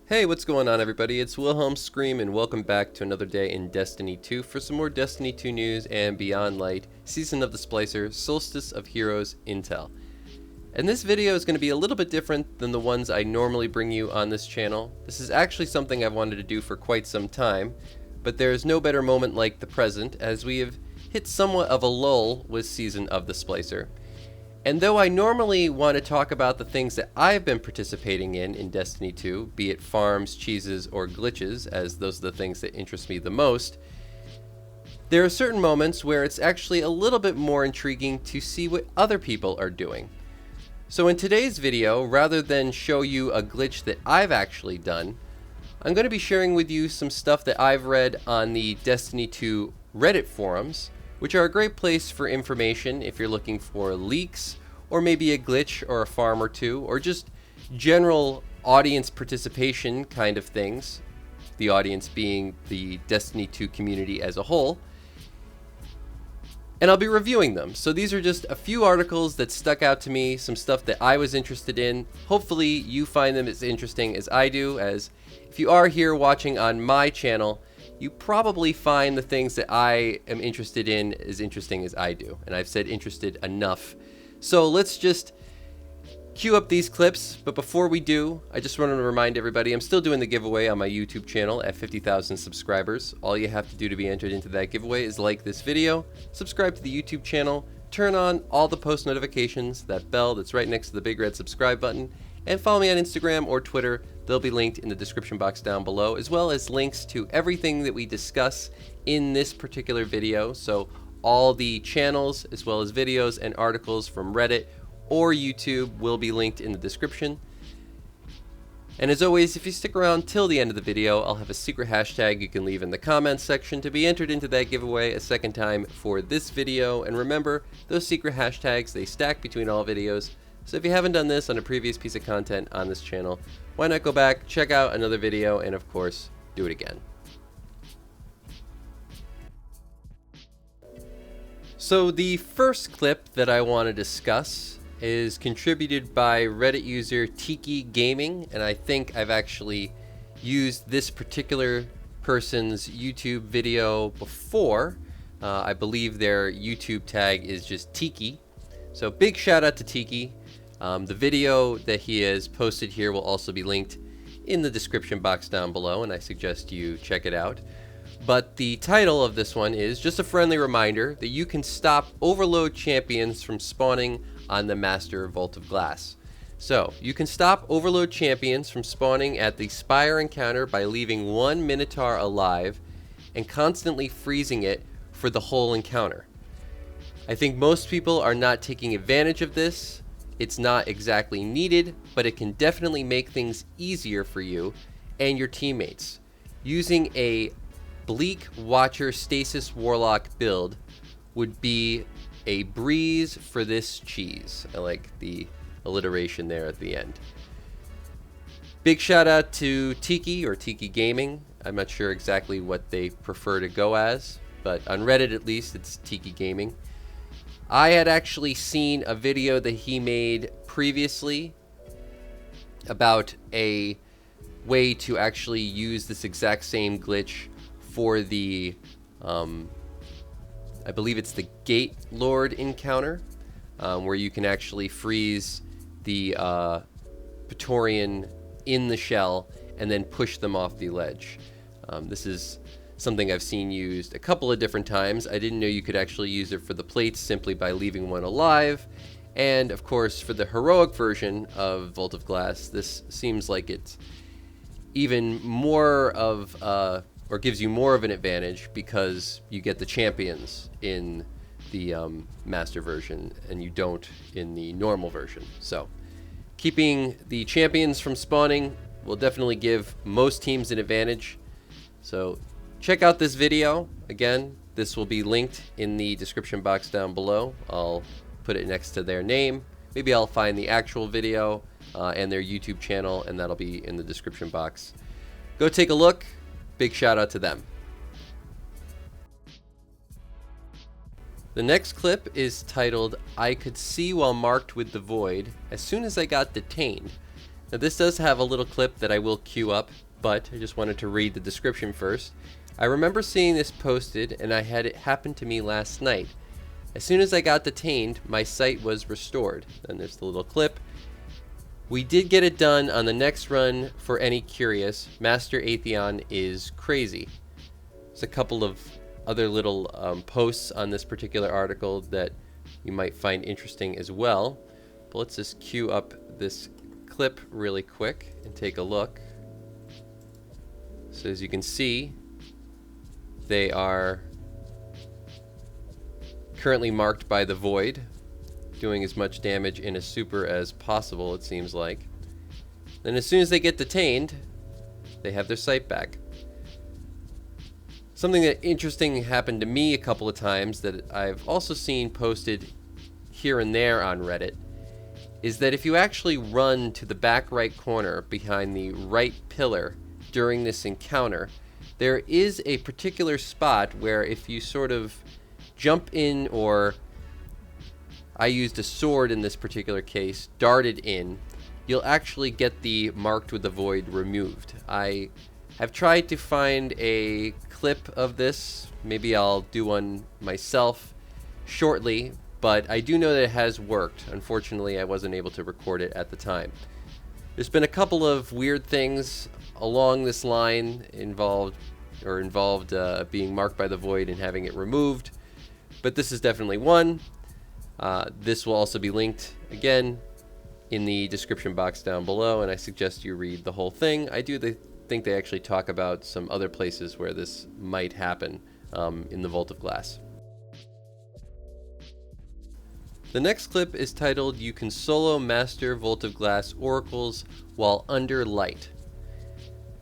Hey, what's going on everybody? It's Wilhelm Scream and welcome back to another day in Destiny 2 for some more Destiny 2 news and Beyond Light, Season of the Splicer, Solstice of Heroes Intel. And this video is going to be a little bit different than the ones I normally bring you on this channel. This is actually something I've wanted to do for quite some time, but there is no better moment like the present as we have hit somewhat of a lull with Season of the Splicer. And though I normally want to talk about the things that I've been participating in Destiny 2, be it farms, cheeses, or glitches, as those are the things that interest me the most, there are certain moments where it's actually a little bit more intriguing to see what other people are doing. So in today's video, rather than show you a glitch that I've actually done, I'm going to be sharing with you some stuff that I've read on the Destiny 2 Reddit forums, which are a great place for information if you're looking for leaks, or maybe a glitch or a farm or two, or just general audience participation kind of things, the audience being the Destiny 2 community as a whole. And I'll be reviewing them. So these are just a few articles that stuck out to me, some stuff that I was interested in. Hopefully you find them as interesting as I do, as if you are here watching on my channel, you probably find the things that I am interested in as interesting as I do. And I've said interested enough. So let's just cue up these clips. But before we do, I just want to remind everybody, I'm still doing the giveaway on my YouTube channel at 50,000 subscribers. All you have to do to be entered into that giveaway is like this video, subscribe to the YouTube channel, turn on all the post notifications, that bell that's right next to the big red subscribe button, and follow me on Instagram or Twitter. They'll be linked in the description box down below, as well as links to everything that we discuss in this particular video. So all the channels, as well as videos and articles from Reddit or YouTube will be linked in the description. And as always, if you stick around till the end of the video, I'll have a secret hashtag you can leave in the comments section to be entered into that giveaway a second time for this video. And remember, those secret hashtags, they stack between all videos. So if you haven't done this on a previous piece of content on this channel, why not go back, check out another video, and of course, do it again. So the first clip that I want to discuss is contributed by Reddit user Tiki Gaming, and I think I've actually used this particular person's YouTube video before. I believe their YouTube tag is just Tiki. So big shout out to Tiki. The video that he has posted here will also be linked in the description box down below, and I suggest you check it out. But the title of this one is just a friendly reminder that you can stop overload champions from spawning on the Master Vault of Glass. So you can stop overload champions from spawning at the Spire encounter by leaving one Minotaur alive and constantly freezing it for the whole encounter. I think most people are not taking advantage of this. It's not exactly needed, but it can definitely make things easier for you and your teammates. Using a Bleak Watcher Stasis Warlock build would be a breeze for this cheese. I like the alliteration there at the end. Big shout out to Tiki or Tiki Gaming. I'm not sure exactly what they prefer to go as, but on Reddit at least it's Tiki Gaming. I had actually seen a video that he made previously about a way to actually use this exact same glitch for the, I believe it's the Gate Lord encounter, where you can actually freeze the Praetorian in the shell and then push them off the ledge. This is something I've seen used a couple of different times. I didn't know you could actually use it for the plates simply by leaving one alive. And of course, for the heroic version of Vault of Glass, this seems like it's even more of, or gives you more of an advantage because you get the champions in the master version and you don't in the normal version. So keeping the champions from spawning will definitely give most teams an advantage. So check out this video. Again, this will be linked in the description box down below. I'll put it next to their name. Maybe I'll find the actual video and their YouTube channel, and that'll be in the description box. Go take a look. Big shout out to them. The next clip is titled, "I could see while marked with the void as soon as I got detained." Now this does have a little clip that I will queue up, but I just wanted to read the description first. I remember seeing this posted, and I had it happen to me last night. As soon as I got detained, my sight was restored. And there's the little clip. We did get it done on the next run. For any curious, Master Atheon is crazy. There's a couple of other little posts on this particular article that you might find interesting as well. But let's just queue up this clip really quick and take a look. So as you can see, they are currently marked by the void, doing as much damage in a super as possible, it seems like. Then as soon as they get detained, they have their sight back. Something that interesting happened to me a couple of times that I've also seen posted here and there on Reddit is that if you actually run to the back right corner behind the right pillar during this encounter, there is a particular spot where if you sort of jump in, or I used a sword in this particular case, darted in, you'll actually get the marked with the void removed. I have tried to find a clip of this. Maybe I'll do one myself shortly, but I do know that it has worked. Unfortunately, I wasn't able to record it at the time. There's been a couple of weird things along this line involved being marked by the void and having it removed, but this is definitely one. This will also be linked again in the description box down below, and I suggest you read the whole thing. I do think they actually talk about some other places where this might happen in the Vault of Glass. The next clip is titled, "You can solo master Vault of Glass oracles while under light."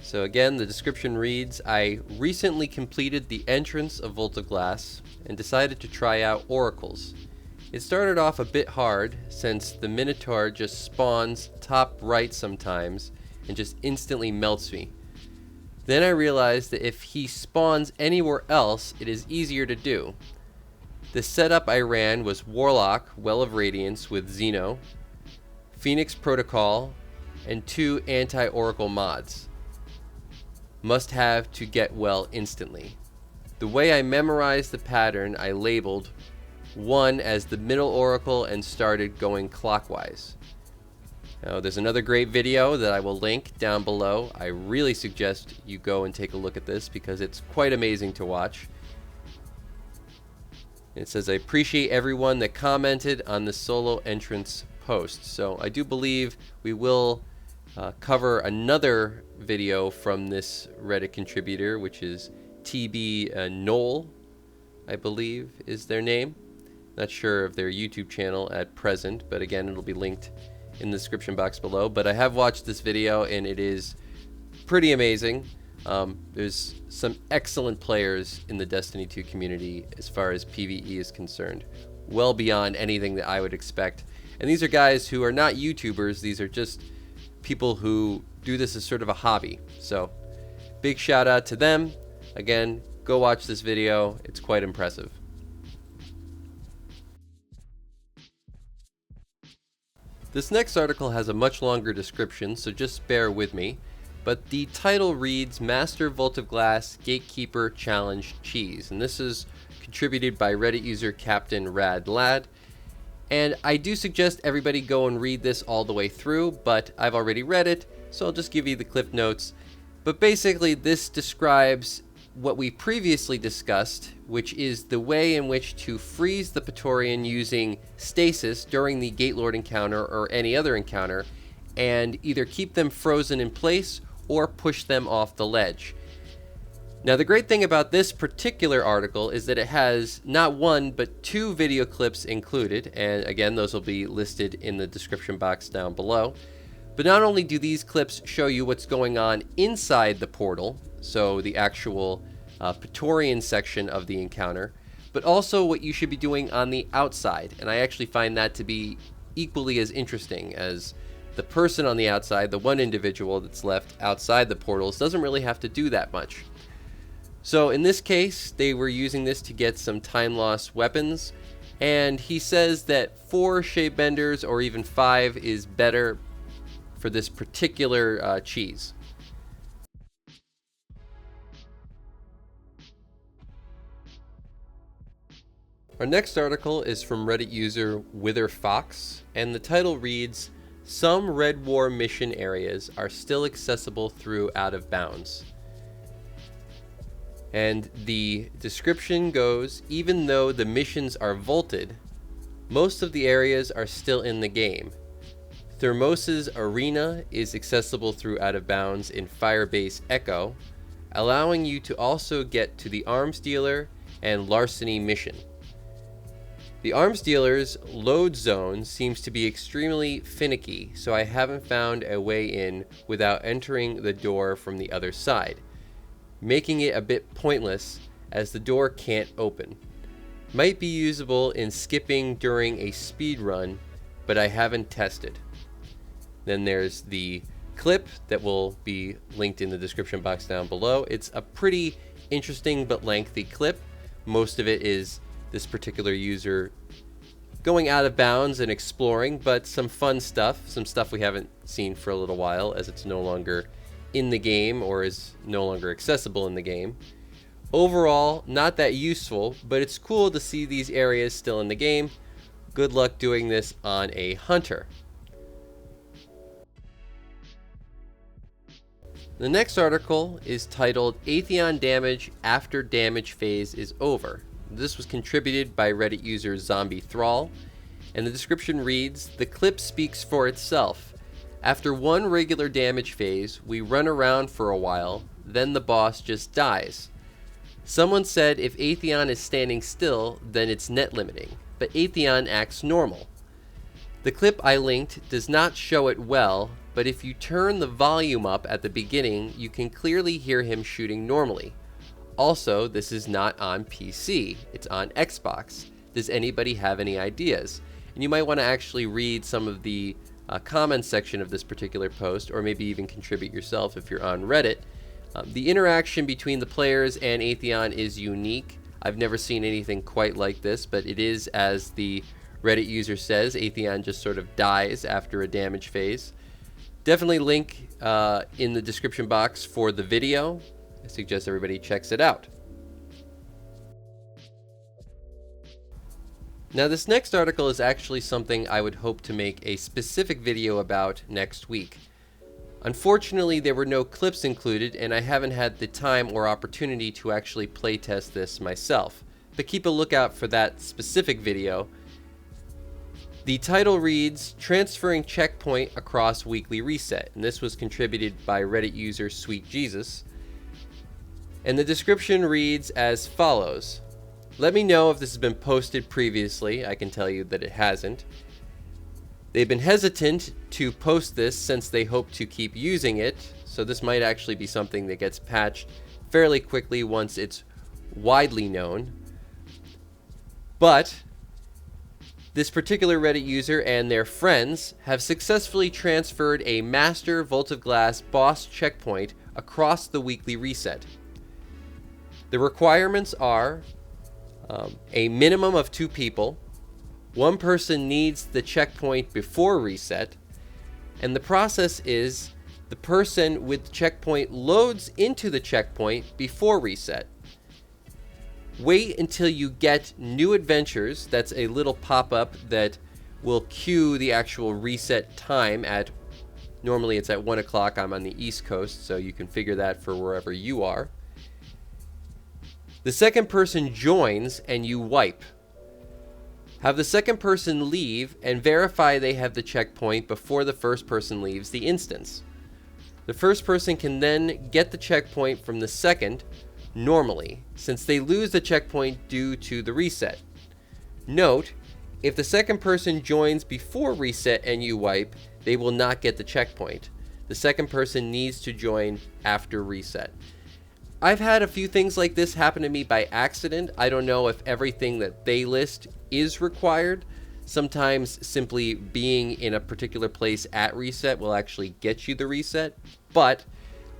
So again, the description reads, I recently completed the entrance of Vault of Glass and decided to try out oracles. It started off a bit hard since the Minotaur just spawns top right sometimes and just instantly melts me. Then I realized that if he spawns anywhere else, it is easier to do. The setup I ran was Warlock, Well of Radiance with Xeno, Phoenix Protocol, and 2 anti-oracle mods. Must have to get well instantly. The way I memorized the pattern, I labeled 1 as the middle oracle and started going clockwise. Now, there's another great video that I will link down below. I really suggest you go and take a look at this because it's quite amazing to watch. It says, I appreciate everyone that commented on the solo entrance post. So I do believe we will cover another video from this Reddit contributor, which is TB Knoll, I believe is their name. Not sure of their YouTube channel at present, but again, it'll be linked in the description box below. But I have watched this video and it is pretty amazing. There's some excellent players in the Destiny 2 community as far as PvE is concerned, well beyond anything that I would expect. And these are guys who are not YouTubers, these are just people who do this as sort of a hobby. So big shout out to them. Again, go watch this video, it's quite impressive. This next article has a much longer description, so just bear with me. But the title reads, Master Vault of Glass Gatekeeper Challenge Cheese. And this is contributed by Reddit user Captain Rad Lad. And I do suggest everybody go and read this all the way through, but I've already read it, so I'll just give you the clip notes. But basically, this describes what we previously discussed, which is the way in which to freeze the Praetorian using stasis during the Gatelord encounter or any other encounter, and either keep them frozen in place or push them off the ledge. Now, the great thing about this particular article is that it has not one, but 2 video clips included, and again, those will be listed in the description box down below. But not only do these clips show you what's going on inside the portal, so the actual Praetorian section of the encounter, but also what you should be doing on the outside. And I actually find that to be equally as interesting, as the person on the outside, the one individual that's left outside the portals, doesn't really have to do that much. So in this case, they were using this to get some time loss weapons, and he says that 4 shape benders or even 5 is better for this particular cheese. Our next article is from Reddit user Wither Fox, and the title reads, "Some Red War mission areas are still accessible through Out of Bounds." And the description goes, "Even though the missions are vaulted, most of the areas are still in the game. Thermos's arena is accessible through Out of Bounds in Firebase Echo, allowing you to also get to the arms dealer and larceny mission. The arms dealer's load zone seems to be extremely finicky, so I haven't found a way in without entering the door from the other side, making it a bit pointless as the door can't open. Might be usable in skipping during a speed run, but I haven't tested." Then there's the clip that will be linked in the description box down below. It's a pretty interesting but lengthy clip. Most of it is this particular user going out of bounds and exploring, but some fun stuff, some stuff we haven't seen for a little while as it's no longer in the game or is no longer accessible in the game. Overall, not that useful, but it's cool to see these areas still in the game. Good luck doing this on a hunter. The next article is titled "Atheon Damage After Damage Phase is Over." This was contributed by Reddit user Zombie Thrall, and the description reads, "The clip speaks for itself. After one regular damage phase, we run around for a while, then the boss just dies. Someone said if Atheon is standing still, then it's net limiting, but Atheon acts normal. The clip I linked does not show it well, but if you turn the volume up at the beginning, you can clearly hear him shooting normally. Also, this is not on PC, it's on Xbox. Does anybody have any ideas?" And you might want to actually read some of the comments section of this particular post, or maybe even contribute yourself if you're on Reddit. The interaction between the players and Atheon is unique. I've never seen anything quite like this, but it is, as the Reddit user says, Atheon just sort of dies after a damage phase. Definitely link in the description box for the video. I suggest everybody checks it out. Now, this next article is actually something I would hope to make a specific video about next week. Unfortunately, there were no clips included, and I haven't had the time or opportunity to actually playtest this myself. But keep a lookout for that specific video. The title reads, "Transferring Checkpoint Across Weekly Reset," and this was contributed by Reddit user Sweet Jesus. And the description reads as follows. "Let me know if this has been posted previously. I can tell you that it hasn't. They've been hesitant to post this since they hope to keep using it, so this might actually be something that gets patched fairly quickly once it's widely known. But this particular Reddit user and their friends have successfully transferred a Master Vault of Glass boss checkpoint across the weekly reset. The requirements are a minimum of 2 people. One person needs the checkpoint before reset. And the process is the person with the checkpoint loads into the checkpoint before reset. Wait until you get new adventures. That's a little pop-up that will cue the actual reset time at, normally it's at 1 o'clock. I'm on the East Coast, so you can figure that for wherever you are. The second person joins and you wipe. Have the second person leave and verify they have the checkpoint before the first person leaves the instance. The first person can then get the checkpoint from the second normally, since they lose the checkpoint due to the reset. Note, if the second person joins before reset and you wipe, they will not get the checkpoint. The second person needs to join after reset. I've had a few things like this happen to me by accident. I don't know if everything that they list is required. Sometimes simply being in a particular place at reset will actually get you the reset. But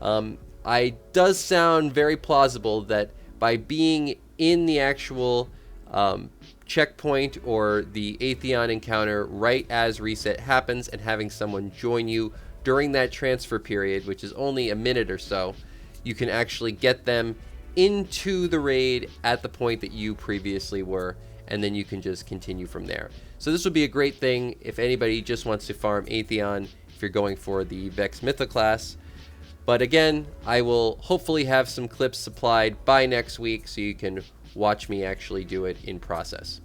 it does sound very plausible that by being in the actual checkpoint or the Atheon encounter right as reset happens and having someone join you during that transfer period, which is only a minute or so, you can actually get them into the raid at the point that you previously were, and then you can just continue from there. So this would be a great thing if anybody just wants to farm Atheon, if you're going for the Vex Mythoclast. But again, I will hopefully have some clips supplied by next week so you can watch me actually do it in process.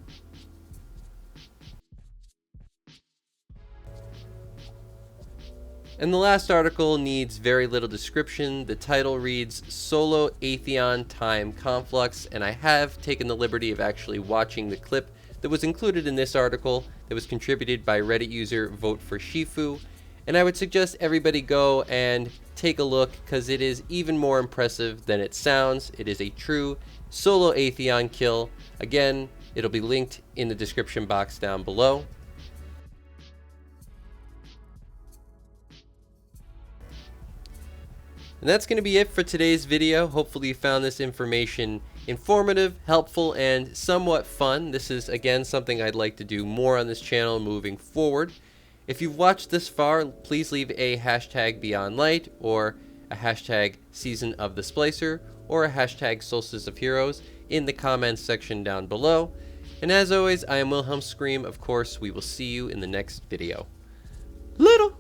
And the last article needs very little description. The title reads Solo Atheon Time Conflux, and I have taken the liberty of actually watching the clip that was included in this article that was contributed by Reddit user Vote for Shifu. And I would suggest everybody go and take a look because it is even more impressive than it sounds. It is a true solo Atheon kill. Again, it'll be linked in the description box down below. And that's going to be it for today's video. Hopefully you found this information informative, helpful, and somewhat fun. This is, again, something I'd like to do more on this channel moving forward. If you've watched this far, please leave a hashtag BeyondLight, or a hashtag Season of the Splicer, or a hashtag Solstice of Heroes in the comments section down below. And as always, I am Wilhelm Scream. Of course, we will see you in the next video. Little!